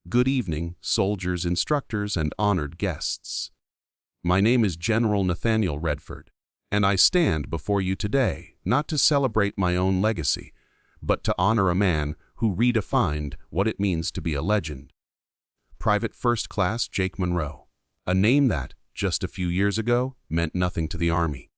Good evening, soldiers, instructors, and honored guests. My name is General Nathaniel Redford, and I stand before you today not to celebrate my own legacy, but to honor a man who redefined what it means to be a legend. Private First Class Jake Monroe, a name that, just a few years ago, meant nothing to the Army.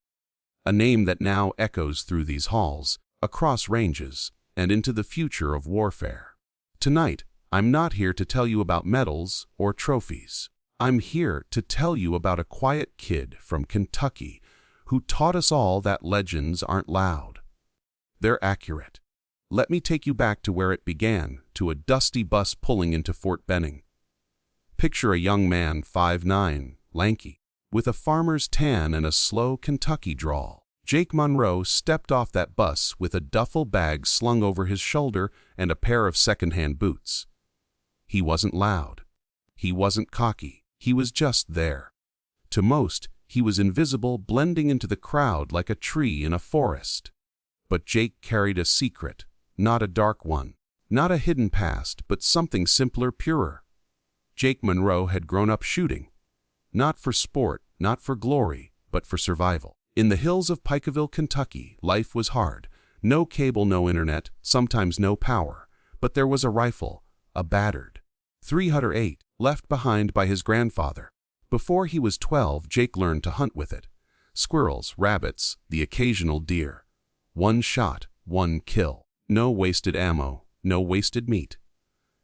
A name that now echoes through these halls, across ranges, and into the future of warfare. Tonight, I'm not here to tell you about medals or trophies. I'm here to tell you about a quiet kid from Kentucky who taught us all that legends aren't loud. They're accurate. Let me take you back to where it began, to a dusty bus pulling into Fort Benning. Picture a young man, 5'9", lanky, with a farmer's tan and a slow Kentucky drawl. Jake Monroe stepped off that bus with a duffel bag slung over his shoulder and a pair of second-hand boots. He wasn't loud. He wasn't cocky. He was just there. To most, he was invisible, blending into the crowd like a tree in a forest. But Jake carried a secret, not a dark one, not a hidden past, but something simpler, purer. Jake Monroe had grown up shooting. Not for sport, not for glory, but for survival. In the hills of Pikeville, Kentucky, life was hard. No cable, no internet, sometimes no power. But there was a rifle, a battered .308, left behind by his grandfather. Before he was 12, Jake learned to hunt with it. Squirrels, rabbits, the occasional deer. One shot, one kill. No wasted ammo, no wasted meat.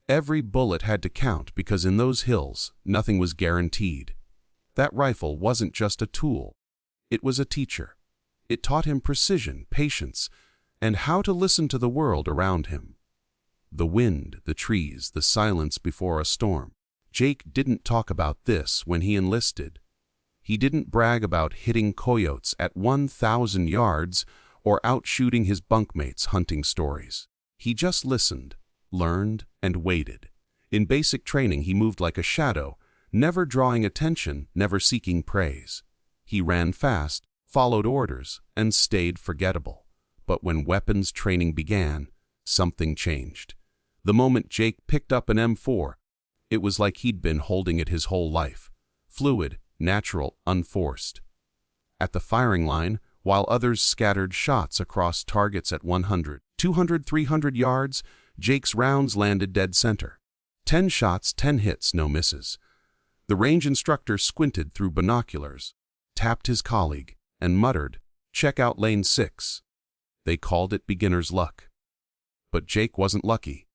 Every bullet had to count because in those hills, nothing was guaranteed. That rifle wasn't just a tool. It was a teacher. It taught him precision, patience, and how to listen to the world around him. The wind, the trees, the silence before a storm. Jake didn't talk about this when he enlisted. He didn't brag about hitting coyotes at 1,000 yards or outshooting his bunkmates hunting stories. He just listened, learned, and waited. In basic training, he moved like a shadow, never drawing attention, never seeking praise. He ran fast, followed orders, and stayed forgettable. But when weapons training began, something changed. The moment Jake picked up an M4, it was like he'd been holding it his whole life. Fluid, natural, unforced. At the firing line, while others scattered shots across targets at 100, 200, 300 yards, Jake's rounds landed dead center. 10 shots, 10 hits, no misses. The range instructor squinted through binoculars, tapped his colleague, and muttered, "Check out lane 6. They called it beginner's luck. But Jake wasn't lucky.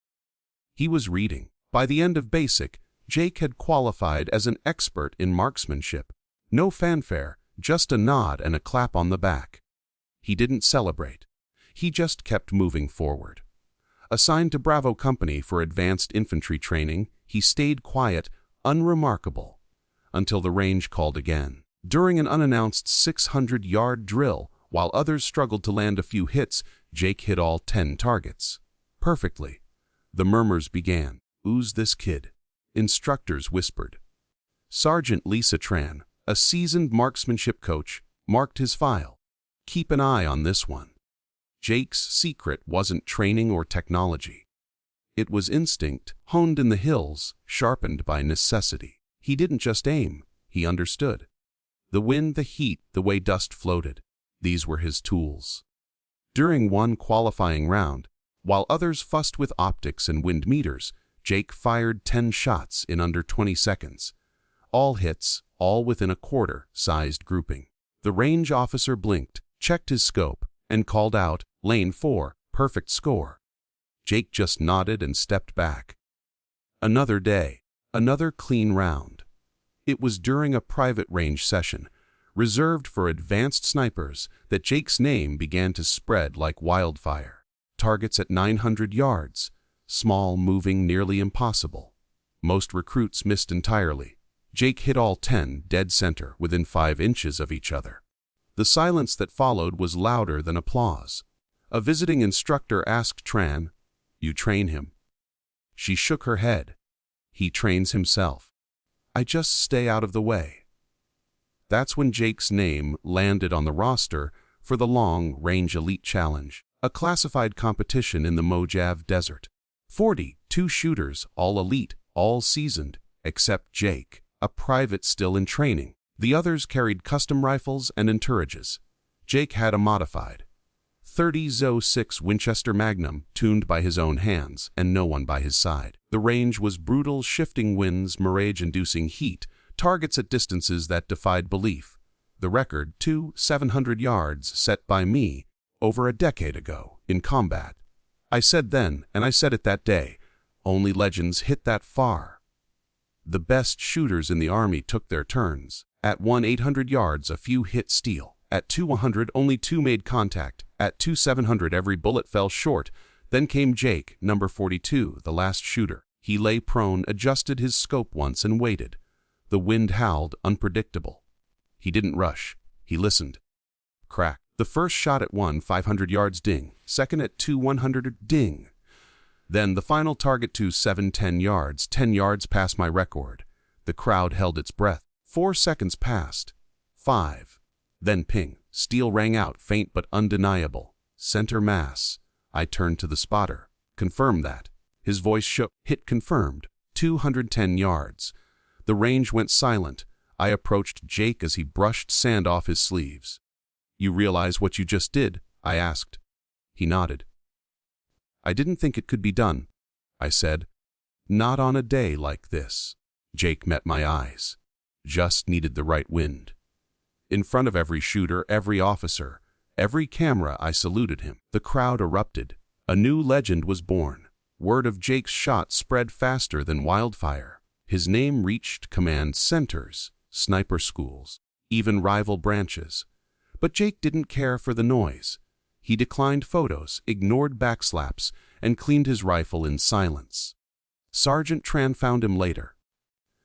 He was reading. By the end of basic, Jake had qualified as an expert in marksmanship. No fanfare, just a nod and a clap on the back. He didn't celebrate. He just kept moving forward. Assigned to Bravo Company for advanced infantry training, he stayed quiet, unremarkable, until the range called again. During an unannounced 600-yard drill, while others struggled to land a few hits, Jake hit all 10 targets. Perfectly. The murmurs began. "Who's this kid?" Instructors whispered. Sergeant Lisa Tran, a seasoned marksmanship coach, marked his file. "Keep an eye on this one." Jake's secret wasn't training or technology. It was instinct, honed in the hills, sharpened by necessity. He didn't just aim, he understood. The wind, the heat, the way dust floated. These were his tools. During one qualifying round, while others fussed with optics and wind meters, Jake fired 10 shots in under 20 seconds. All hits, all within a quarter-sized grouping. The range officer blinked, checked his scope, and called out, "Lane 4, perfect score." Jake just nodded and stepped back. Another day, another clean round. It was during a private range session, reserved for advanced snipers, that Jake's name began to spread like wildfire. Targets at 900 yards, small, moving, nearly impossible. Most recruits missed entirely. Jake hit all 10 dead center within 5 inches of each other. The silence that followed was louder than applause. A visiting instructor asked Tran, "You train him?" She shook her head. "He trains himself. I just stay out of the way." That's when Jake's name landed on the roster for the Long Range Elite Challenge, a classified competition in the Mojave Desert. 42 shooters, all elite, all seasoned, except Jake, a private still in training. The others carried custom rifles and entourages. Jake had a modified 30-06 Winchester Magnum tuned by his own hands and no one by his side. The range was brutal, shifting winds, mirage-inducing heat, targets at distances that defied belief. The record, 700 yards, set by me over a decade ago in combat. I said then, and I said it that day, only legends hit that far. The best shooters in the Army took their turns. At 1-800 yards, a few hit steel. At 2-100, only 2 made contact. At 2-700, every bullet fell short. Then came Jake, number 42, the last shooter. He lay prone, adjusted his scope once, and waited. The wind howled, unpredictable. He didn't rush. He listened. Crack. The first shot at 1-500 yards, ding. Second at 2-100, ding. Then the final target to 7-10 yards, 10 yards past my record. The crowd held its breath. 4 seconds passed. 5. Then ping. Steel rang out, faint but undeniable. Center mass. I turned to the spotter. Confirm that. His voice shook. Hit confirmed. 210 yards. The range went silent. I approached Jake as he brushed sand off his sleeves. You realize what you just did? I asked. He nodded. I didn't think it could be done, I said. Not on a day like this. Jake met my eyes. Just needed the right wind. In front of every shooter, every officer, every camera, I saluted him. The crowd erupted. A new legend was born. Word of Jake's shot spread faster than wildfire. His name reached command centers, sniper schools, even rival branches. But Jake didn't care for the noise. He declined photos, ignored backslaps, and cleaned his rifle in silence. Sergeant Tran found him later.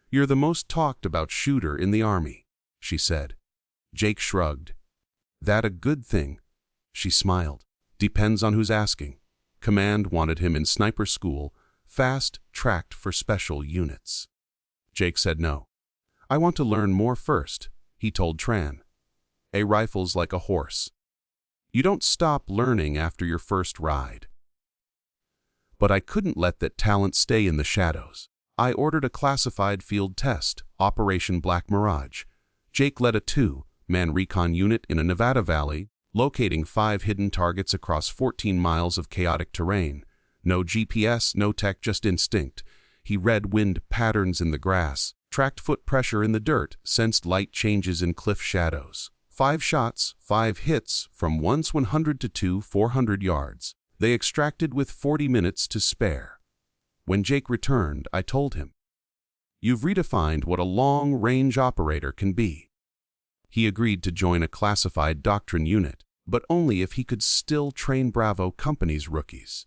You're the most talked about shooter in the Army, she said. Jake shrugged. That a good thing? She smiled. Depends on who's asking. Command wanted him in sniper school, fast-tracked for special units. Jake said no. I want to learn more first, he told Tran. A rifle's like a horse. You don't stop learning after your first ride. But I couldn't let that talent stay in the shadows. I ordered a classified field test, Operation Black Mirage. Jake led a 2-man recon unit in a Nevada valley, locating 5 hidden targets across 14 miles of chaotic terrain. No GPS, no tech, just instinct. He read wind patterns in the grass, tracked foot pressure in the dirt, sensed light changes in cliff shadows. 5 shots, 5 hits, from once 100 to 400 yards. They extracted with 40 minutes to spare. When Jake returned, I told him, You've redefined what a long-range operator can be. He agreed to join a classified doctrine unit, but only if he could still train Bravo Company's rookies.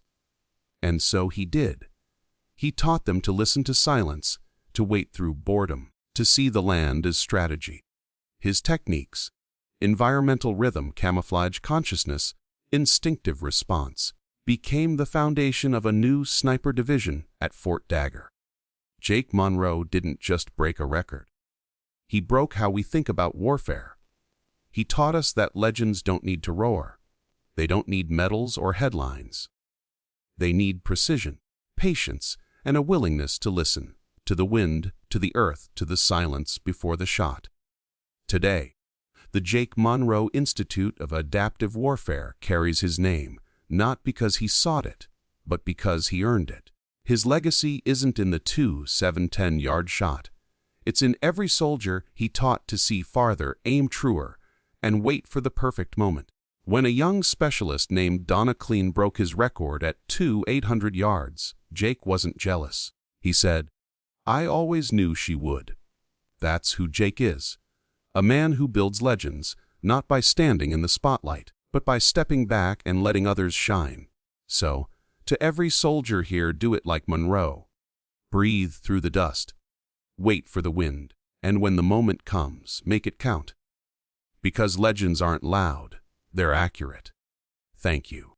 And so he did. He taught them to listen to silence, to wait through boredom, to see the land as strategy. His techniques, environmental rhythm, camouflage consciousness, instinctive response, became the foundation of a new sniper division at Fort Dagger. Jake Monroe didn't just break a record. He broke how we think about warfare. He taught us that legends don't need to roar. They don't need medals or headlines. They need precision, patience, and a willingness to listen, to the wind, to the earth, to the silence before the shot. Today, the Jake Monroe Institute of Adaptive Warfare carries his name, not because he sought it, but because he earned it. His legacy isn't in the 7-10-yard shot. It's in every soldier he taught to see farther, aim truer, and wait for the perfect moment. When a young specialist named Donna Clean broke his record at 800 yards, Jake wasn't jealous. He said, I always knew she would. That's who Jake is. A man who builds legends, not by standing in the spotlight, but by stepping back and letting others shine. So, to every soldier here, do it like Monroe. Breathe through the dust. Wait for the wind, and when the moment comes, make it count. Because legends aren't loud, they're accurate. Thank you.